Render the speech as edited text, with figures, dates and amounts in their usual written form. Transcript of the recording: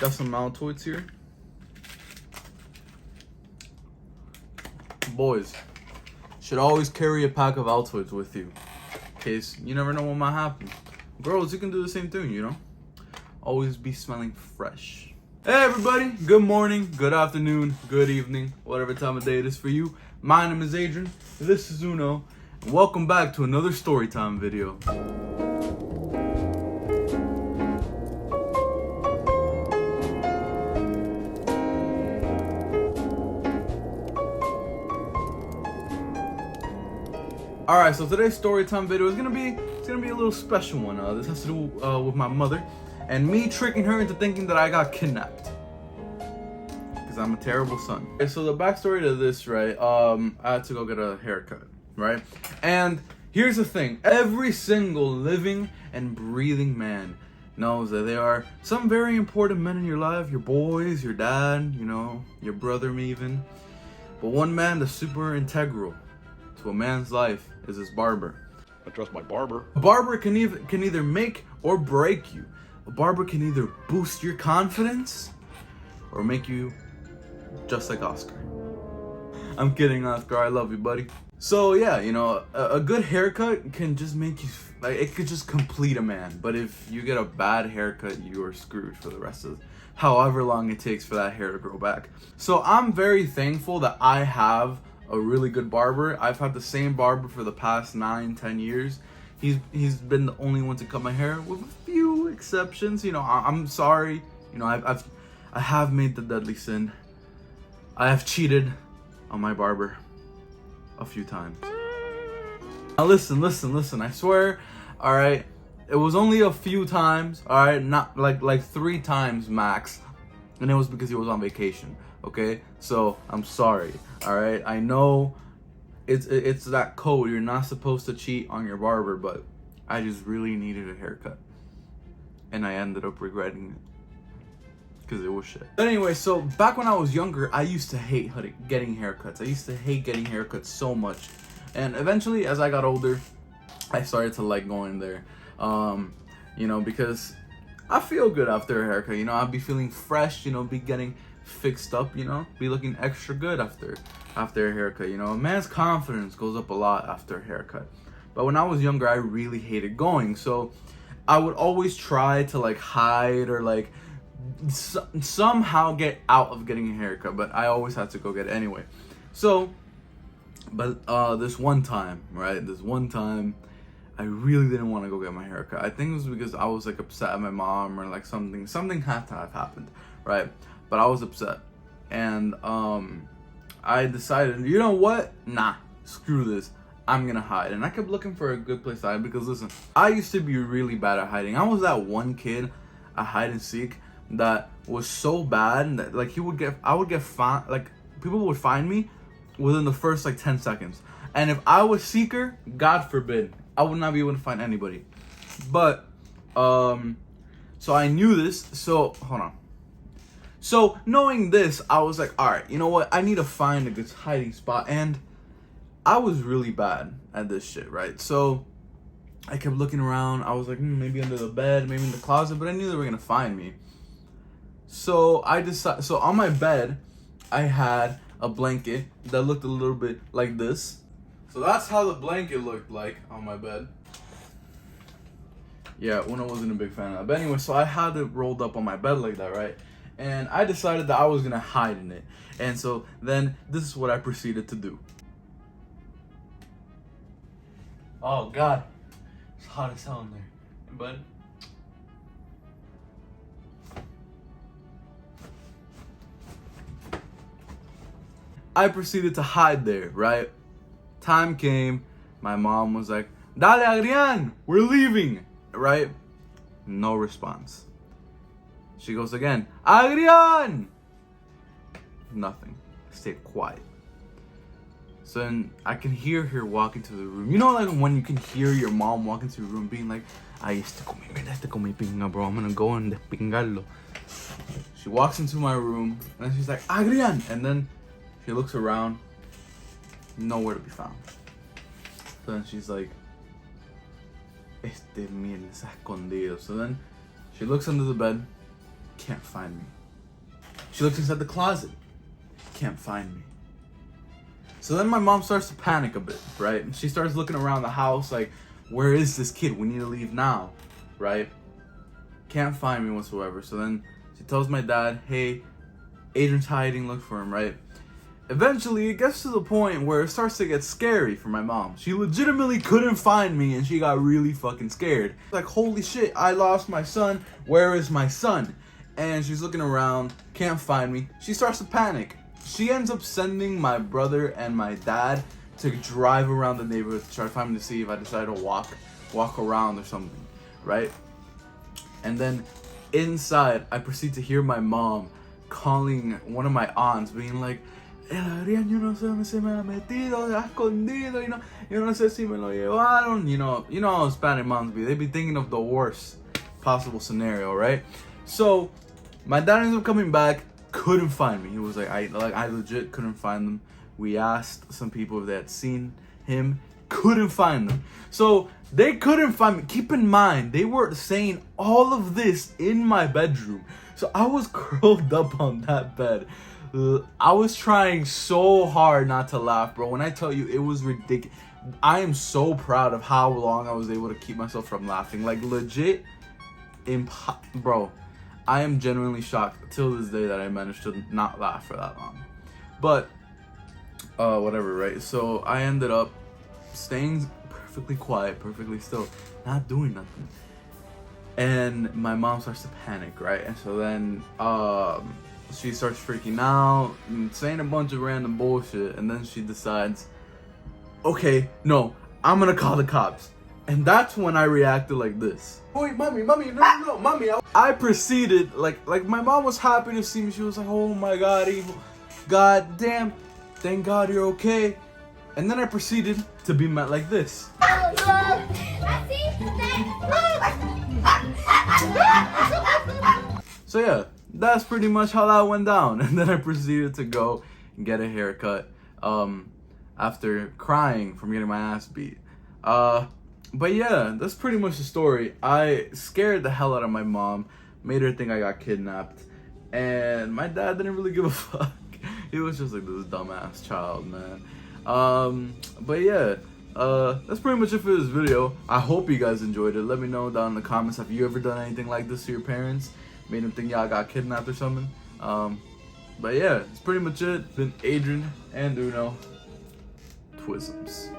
Got some Altoids here. Boys, should always carry a pack of Altoids with you, in case you never know what might happen. Girls, you can do the same thing, you know? Always be smelling fresh. Hey everybody, good morning, good afternoon, good evening, whatever time of day it is for you. My name is Adrian, this is Uno, and welcome back to another Storytime video. Alright, so today's Storytime video is gonna be a little special one. This has to do with my mother and me tricking her into thinking that I got kidnapped. Because I'm a terrible son. Okay, so the backstory to this, right, I had to go get a haircut, right? And here's the thing, every single living and breathing man knows that there are some very important men in your life, your boys, your dad, you know, your brother even. But one man that's super integral to a man's life is his barber. I trust my barber. A barber can either make or break you. A barber can either boost your confidence or make you just like Oscar. I'm kidding, Oscar. I love you, buddy. So yeah, you know, a good haircut can just make you, like, it could just complete a man. But if you get a bad haircut, you are screwed for the rest of however long it takes for that hair to grow back. So I'm very thankful that I have a really good barber. I've had the same barber for the past 9-10 years. He's been the only one to cut my hair, with a few exceptions. You know, I'm sorry. You know, I have made the deadly sin. I have cheated on my barber a few times. Now listen. I swear, all right, it was only a few times. All right, not like 3 times max, and it was because he was on vacation. Okay, so I'm sorry. All right, I know it's that code. You're not supposed to cheat on your barber, but I just really needed a haircut, and I ended up regretting it because it was shit. But anyway, so back when I was younger, I used to hate getting haircuts. I used to hate getting haircuts so much, and eventually, as I got older, I started to like going there. You know, because I feel good after a haircut. You know, I'll be feeling fresh. You know, be getting fixed up, you know, be looking extra good after a haircut. You know, a man's confidence goes up a lot after a haircut. But when I was younger, I really hated going, so I would always try to like hide or like somehow get out of getting a haircut, but I always had to go get it anyway. So but this one time, I really didn't want to go get my haircut. I think it was because I was like upset at my mom, or like something had to have happened, right? But I was upset, and I decided, you know what? Nah, screw this. I'm gonna hide. And I kept looking for a good place to hide because, listen, I used to be really bad at hiding. I was that one kid at hide and seek that was so bad that like I would get found, like people would find me within the first like 10 seconds. And if I was seeker, God forbid, I would not be able to find anybody. But so I knew this. So hold on. So knowing this, I was like, all right, you know what? I need to find a good hiding spot. And I was really bad at this shit, right? So I kept looking around. I was like, maybe under the bed, maybe in the closet, but I knew they were gonna find me. So I decided. So on my bed, I had a blanket that looked a little bit like this. So that's how the blanket looked like on my bed. Yeah, Una wasn't a big fan of that. But anyway, so I had it rolled up on my bed like that, right? And I decided that I was gonna hide in it. And so then this is what I proceeded to do. Oh God, it's hot as hell in there, bud. I proceeded to hide there, right? Time came, my mom was like, "Dale, Adrian, we're leaving," right? No response. She goes again, "Adrian!" Nothing. Stayed quiet. So then I can hear her walk into the room. You know, like when you can hear your mom walk into the room being like, "Ay, este come pinga, bro. I'm gonna go and despingarlo." She walks into my room and then she's like, "Adrian!" And then she looks around, nowhere to be found. So then she's like, "Este miel está escondido." So then she looks under the bed, Can't find me. She looks inside the closet. Can't find me. So then my mom starts to panic a bit, right? And she starts looking around the house like, where is this kid? We need to leave now, right? Can't find me whatsoever. So then she tells my dad, hey, Adrian's hiding, look for him, right? Eventually, it gets to the point where it starts to get scary for my mom. She legitimately couldn't find me and she got really fucking scared. Like, holy shit, I lost my son. Where is my son? And she's looking around, can't find me. She starts to panic. She ends up sending my brother and my dad to drive around the neighborhood to try to find me to see if I decide to walk around or something, right? And then inside, I proceed to hear my mom calling one of my aunts, being like, Adrian, yo no sé dónde se me ha metido, se ha escondido, yo no sé si me lo llevaron. You know how Hispanic moms be. They be thinking of the worst possible scenario, right? So my dad ends up coming back, couldn't find me. He was like, I legit couldn't find them. We asked some people if they had seen him, couldn't find them. So they couldn't find me. Keep in mind, they were saying all of this in my bedroom. So I was curled up on that bed. I was trying so hard not to laugh, bro. When I tell you, it was ridiculous. I am so proud of how long I was able to keep myself from laughing. Like, legit, bro. I am genuinely shocked till this day that I managed to not laugh for that long. But, whatever, right? So I ended up staying perfectly quiet, perfectly still, not doing nothing. And my mom starts to panic, right? And so then, she starts freaking out and saying a bunch of random bullshit, and then she decides, okay, no, I'm gonna call the cops. And that's when I reacted like this. Wait, mommy, no, mommy. I proceeded, like my mom was happy to see me. She was like, oh my God, evil. God damn, thank God you're okay. And then I proceeded to be met like this. So yeah, that's pretty much how that went down. And then I proceeded to go and get a haircut after crying from getting my ass beat. But yeah, that's pretty much the story. I scared the hell out of my mom, made her think I got kidnapped, and my dad didn't really give a fuck. He was just like this dumbass child, man. But yeah, that's pretty much it for this video. I hope you guys enjoyed it. Let me know down in the comments, have you ever done anything like this to your parents? Made them think y'all got kidnapped or something? But yeah, that's pretty much it. Been Adrian and Uno. Twisms.